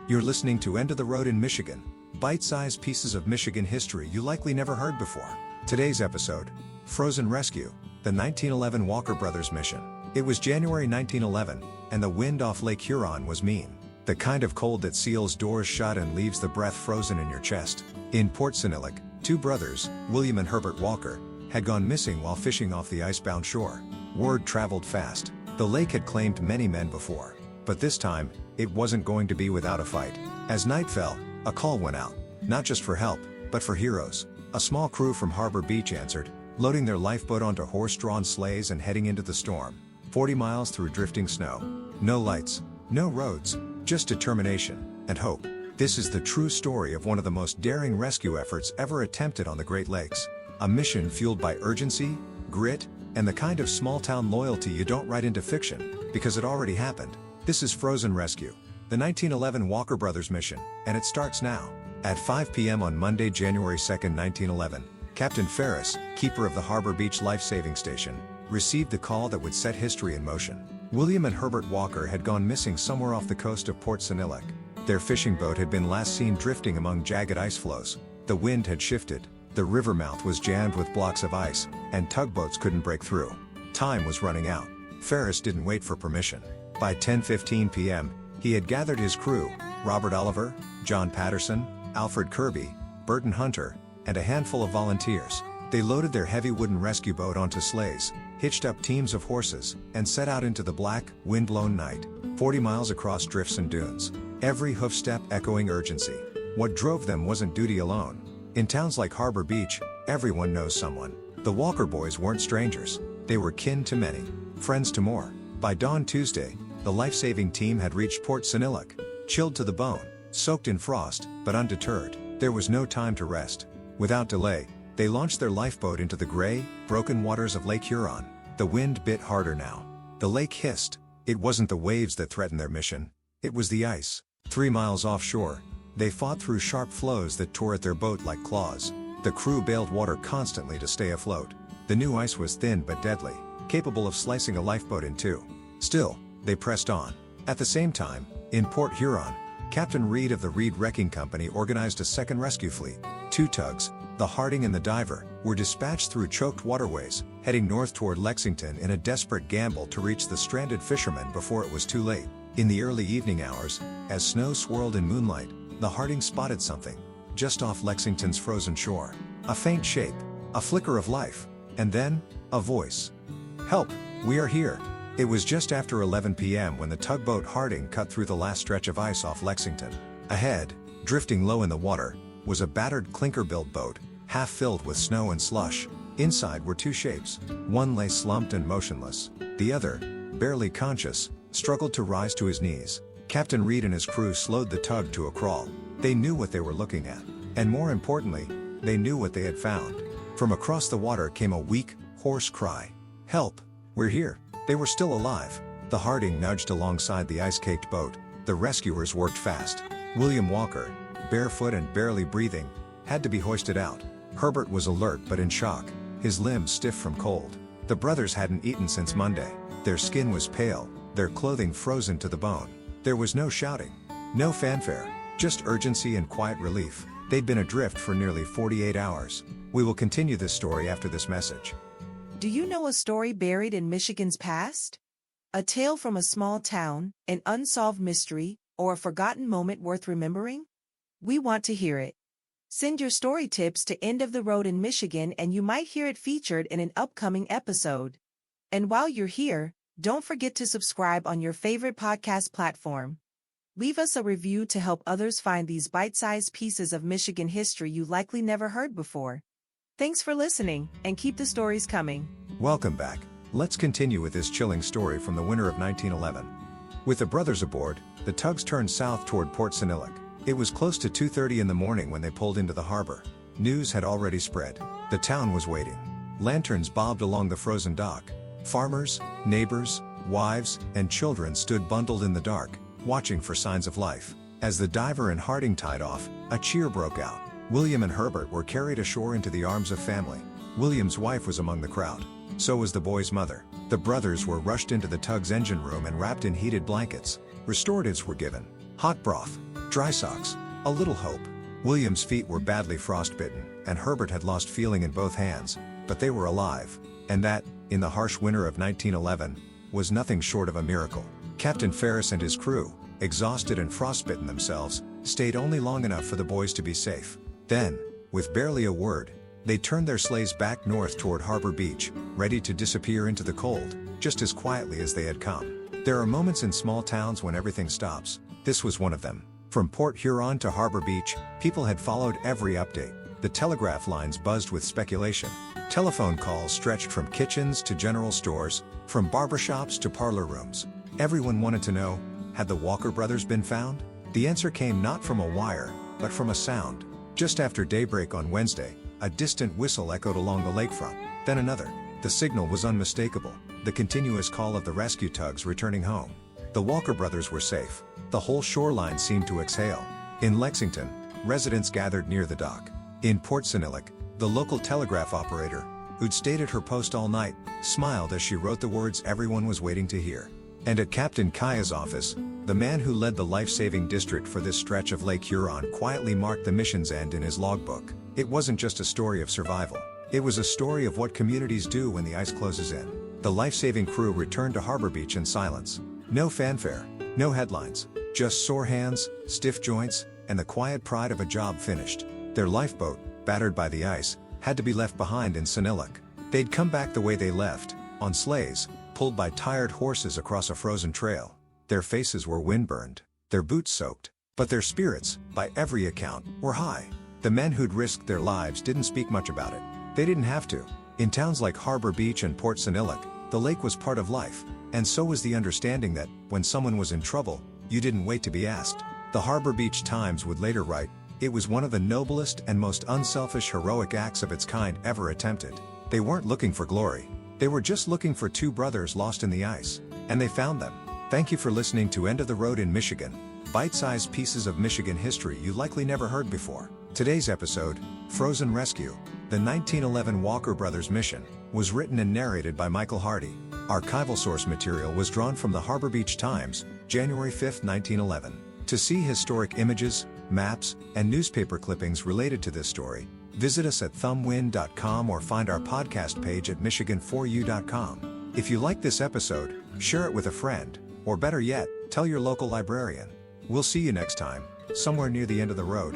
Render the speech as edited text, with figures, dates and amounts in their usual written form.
You're listening to End of the Road in Michigan, bite-sized pieces of Michigan history you likely never heard before. Today's episode, Frozen Rescue, the 1911 Walker Brothers mission. It was January 1911, and the wind off Lake Huron was mean. The kind of cold that seals doors shut and leaves the breath frozen in your chest. In Port Sinillic, two brothers, William and Herbert Walker, had gone missing while fishing off the icebound shore. Word traveled fast. The lake had claimed many men before, but this time, it wasn't going to be without a fight. As night fell, a call went out, not just for help, but for heroes. A small crew from Harbor Beach answered, loading their lifeboat onto horse-drawn sleighs and heading into the storm. 40 miles through drifting snow. No lights, no roads, just determination and hope. This is the true story of one of the most daring rescue efforts ever attempted on the Great Lakes. A mission fueled by urgency, grit, and the kind of small-town loyalty you don't write into fiction, because it already happened. This is Frozen Rescue, the 1911 Walker Brothers mission, and it starts now. At 5 p.m. on Monday, January 2, 1911, Captain Ferris, keeper of the Harbor Beach Life-Saving Station, received the call that would set history in motion. William and Herbert Walker had gone missing somewhere off the coast of Port Sinillic. Their fishing boat had been last seen drifting among jagged ice floes. The wind had shifted, the river mouth was jammed with blocks of ice, and tugboats couldn't break through. Time was running out. Ferris didn't wait for permission. By 10:15 p.m., he had gathered his crew, Robert Oliver, John Patterson, Alfred Kirby, Burton Hunter, and a handful of volunteers. They loaded their heavy wooden rescue boat onto sleighs, hitched up teams of horses, and set out into the black, wind-blown night, 40 miles across drifts and dunes. Every hoofstep echoing urgency. What drove them wasn't duty alone. In towns like Harbor Beach, everyone knows someone. The Walker boys weren't strangers. They were kin to many, friends to more. By dawn Tuesday, the life-saving team had reached Port Sinillic, chilled to the bone, soaked in frost, but undeterred. There was no time to rest. Without delay, they launched their lifeboat into the gray, broken waters of Lake Huron. The wind bit harder now. The lake hissed. It wasn't the waves that threatened their mission. It was the ice. 3 miles offshore, they fought through sharp floes that tore at their boat like claws. The crew bailed water constantly to stay afloat. The new ice was thin but deadly, capable of slicing a lifeboat in two. Still, they pressed on. At the same time, in Port Huron, Captain Reed of the Reed Wrecking Company organized a second rescue fleet. 2 tugs, the Harding and the Diver, were dispatched through choked waterways, heading north toward Lexington in a desperate gamble to reach the stranded fishermen before it was too late. In the early evening hours, as snow swirled in moonlight, the Harding spotted something, just off Lexington's frozen shore. A faint shape, a flicker of life, and then, a voice. "Help, we are here." It was just after 11 p.m. when the tugboat Harding cut through the last stretch of ice off Lexington. Ahead, drifting low in the water, was a battered clinker-built boat, half filled with snow and slush. Inside were 2 shapes. One lay slumped and motionless. The other, barely conscious, struggled to rise to his knees. Captain Reed and his crew slowed the tug to a crawl. They knew what they were looking at. And more importantly, they knew what they had found. From across the water came a weak, hoarse cry. "Help! We're here!" They were still alive. The Harding nudged alongside the ice-caked boat. The rescuers worked fast. William Walker, barefoot and barely breathing, had to be hoisted out. Herbert was alert but in shock, his limbs stiff from cold. The brothers hadn't eaten since Monday. Their skin was pale, their clothing frozen to the bone. There was no shouting, no fanfare, just urgency and quiet relief. They'd been adrift for nearly 48 hours. We will continue this story after this message. Do you know a story buried in Michigan's past? A tale from a small town, an unsolved mystery, or a forgotten moment worth remembering? We want to hear it. Send your story tips to End of the Road in Michigan and you might hear it featured in an upcoming episode. And while you're here, don't forget to subscribe on your favorite podcast platform. Leave us a review to help others find these bite-sized pieces of Michigan history you likely never heard before. Thanks for listening, and keep the stories coming. Welcome back. Let's continue with this chilling story from the winter of 1911. With the brothers aboard, the tugs turned south toward Port Sinillic. It was close to 2:30 in the morning when they pulled into the harbor. News had already spread. The town was waiting. Lanterns bobbed along the frozen dock. Farmers, neighbors, wives, and children stood bundled in the dark, watching for signs of life. As the Diver and Harding tied off, a cheer broke out. William and Herbert were carried ashore into the arms of family. William's wife was among the crowd. So was the boy's mother. The brothers were rushed into the tug's engine room and wrapped in heated blankets. Restoratives were given. hot broth, dry socks, a little hope. William's feet were badly frostbitten, and Herbert had lost feeling in both hands, but they were alive. And that, in the harsh winter of 1911, was nothing short of a miracle. Captain Ferris and his crew, exhausted and frostbitten themselves, stayed only long enough for the boys to be safe. Then, with barely a word, they turned their sleighs back north toward Harbor Beach, ready to disappear into the cold, just as quietly as they had come. There are moments in small towns when everything stops. This was one of them. From Port Huron to Harbor Beach, people had followed every update. The telegraph lines buzzed with speculation. Telephone calls stretched from kitchens to general stores, from barbershops to parlor rooms. Everyone wanted to know, had the Walker brothers been found? The answer came not from a wire, but from a sound. Just after daybreak on Wednesday, a distant whistle echoed along the lakefront, then another. The signal was unmistakable, the continuous call of the rescue tugs returning home. The Walker brothers were safe. The whole shoreline seemed to exhale. In Lexington, residents gathered near the dock. In Port Sinillic, the local telegraph operator, who'd stayed at her post all night, smiled as she wrote the words everyone was waiting to hear. And at Captain Kaya's office, the man who led the life-saving district for this stretch of Lake Huron quietly marked the mission's end in his logbook. It wasn't just a story of survival. It was a story of what communities do when the ice closes in. The life-saving crew returned to Harbor Beach in silence. No fanfare, no headlines, just sore hands, stiff joints, and the quiet pride of a job finished. Their lifeboat, battered by the ice, had to be left behind in Sinillic. They'd come back the way they left, on sleighs, pulled by tired horses across a frozen trail. Their faces were windburned, their boots soaked, but their spirits, by every account, were high. The men who'd risked their lives didn't speak much about it. They didn't have to. In towns like Harbor Beach and Port Sinillic, the lake was part of life, and so was the understanding that, when someone was in trouble, you didn't wait to be asked. The Harbor Beach Times would later write, "It was one of the noblest and most unselfish heroic acts of its kind ever attempted." They weren't looking for glory. They were just looking for two brothers lost in the ice. And they found them. Thank you for listening to End of the Road in Michigan, bite-sized pieces of Michigan history you likely never heard before. Today's episode, Frozen Rescue, the 1911 Walker Brothers mission, was written and narrated by Michael Hardy. Archival source material was drawn from the Harbor Beach Times, January 5, 1911. To see historic images, maps, and newspaper clippings related to this story, visit us at thumbwind.com or find our podcast page at michigan4u.com. If you like this episode, share it with a friend, or better yet, tell your local librarian. We'll see you next time, somewhere near the end of the road.